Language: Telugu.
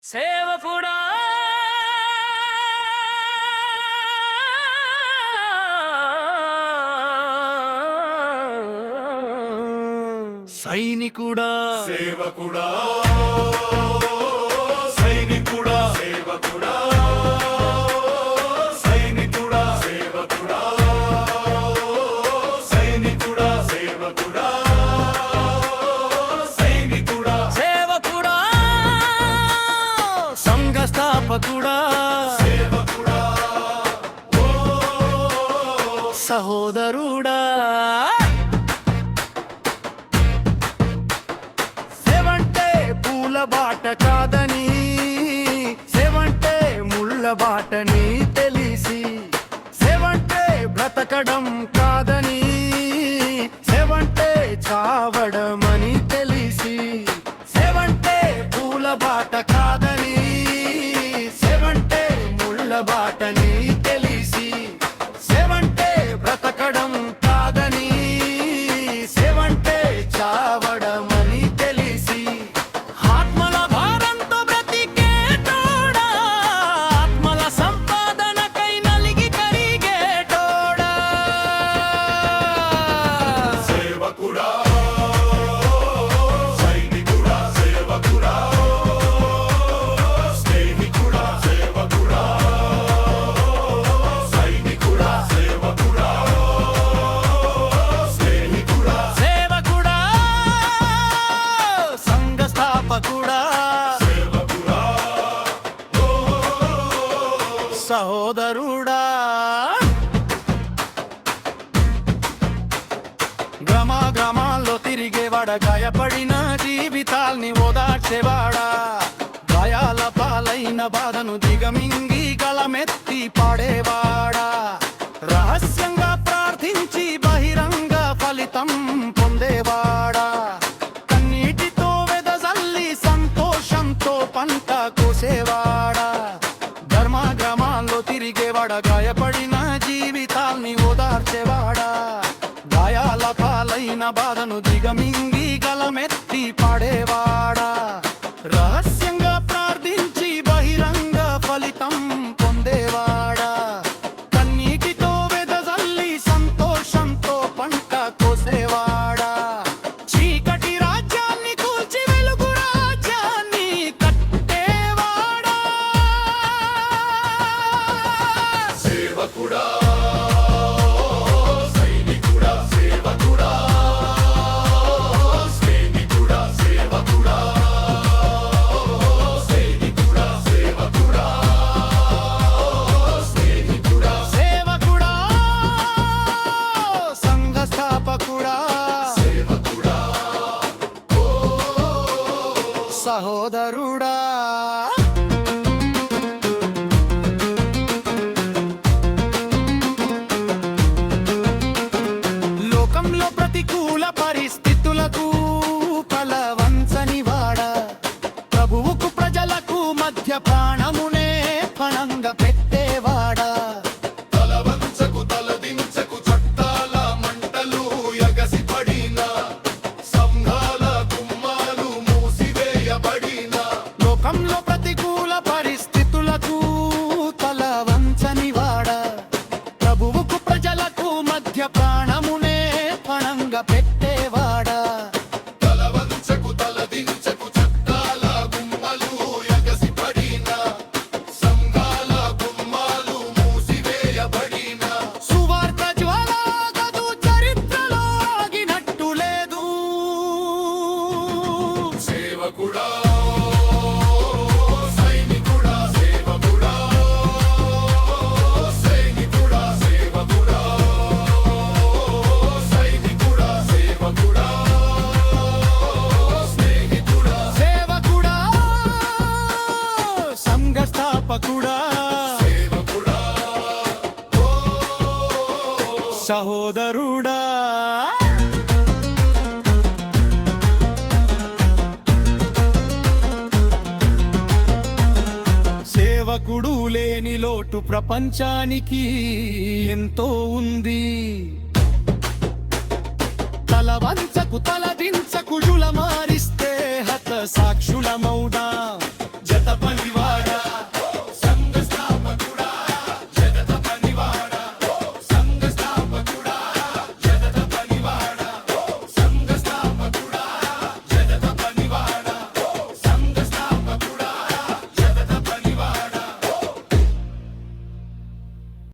సేవకుడా సైనికుడా సేవకుడా సైనికుడా సేవకుడా సైనికుడా సేవకుడా సైనికుడా సేవకుడా సైనికుడా సేవకుడా సంఘ స్థాపకుడా సేవకుడా సహోదరుడా సేవంటే పూల బాట కాదని సేవంటే ముళ్ళ బాటని తెలిసి సేవంటే బ్రతకడం కాదని సేవంటే చావడమని తెలిసి సేవంటే పూల బాట కాదని సేవంటే ముళ్ళ బాటని తెలిసి సేవంటే బ్రతకడం కాదని సేవంటే చావడమని తెలిసి ఆత్మల భారంతో బ్రతికేటోడా ఆత్మల సంపాదనకై నలిగి కరిగేటోడా సేవకుడా సైనికుడా సేవకుడా స్నేహితుడా సేవకుడా సైనికుడా సేవకుడా స్నేహితుడా సేవకుడా సంఘ స్థాపకుడా సేవకుడా సహోదరుడా గ్రామాల్లో తిరిగేవాడ గాయపడిన జీవితాల్ని ఓదార్చేవాడా గాయాల పాలైన బాధను దిగమింగి గలమెత్తి పాడేవాడా రహస్యంగా ప్రార్థించి బహిరంగ ఫలితం పొందేవాడా కన్నీటితో వెదజల్లి సంతోషంతో పంట కోసేవాడా గ్రామాల్లో తిరిగేవాడ గాయపడిన జీవితాల్ని ఓదార్చేవాడా గాయాల పాలైన బాధను దిగమింగి గలమెత్తి పాడేవాడా రహస్యంగా ప్రార్థించి బహిరంగ ఫలితం పొందేవాడా కన్నీటితో వెదజల్లి సంతోషంతో పంట కోసేవాడా చీకటి రాజ్యాన్ని కూల్చి వెలుగు రాజ్యాన్ని కట్టేవాడా సేవకుడా సైనికుడా సేవకుడా స్నేహితుడా సేవకుడా సైనికుడా సేవకుడా స్నేహితుడా సేవకుడా సంఘ స్థాపకుడా సేవకుడా సహోదరుడా లోకంలో ప్రతికూల పరిస్థితులకు ఫలవంచని వాడా ప్రభువుకు ప్రజలకు మధ్య ప్రాణమునే పణంగా పెట్టేవాడా తలవంచకు తలదించకు చట్టాల మంటలు ఎగసిపడిన సంఘాల గుమ్మాలు మూసివేయబడిన లోకంలో ప్రతికూల పరిస్థితులకు తలవంచని వాడా ప్రభువుకు ప్రజలకు మధ్య ప్రాణమునే పణంగా పెట్టేవాడా తలవంచకు తలదించకు చట్టాల గుమ్మలు ఎగసిపడిన సంఘాల గుమ్మాలు మూసివేయబడిన సువార్త జ్వాలాగదు చరిత్రలో ఆగినట్టు లేదు సేవకుడా సైనికుడా సేవకుడా సైనికుడా సేవకుడా సైనికుడా సేవకుడా స్నేహితుడా సేవకుడా సంఘ స్థాపకుడా సేవకుడా సహోదరుడా సేవకుడు లేని లోటు ప్రపంచానికి ఎంతో ఉంది తల వంచకు తల దించకు జుల మారిస్తే హత సాక్షులమౌదా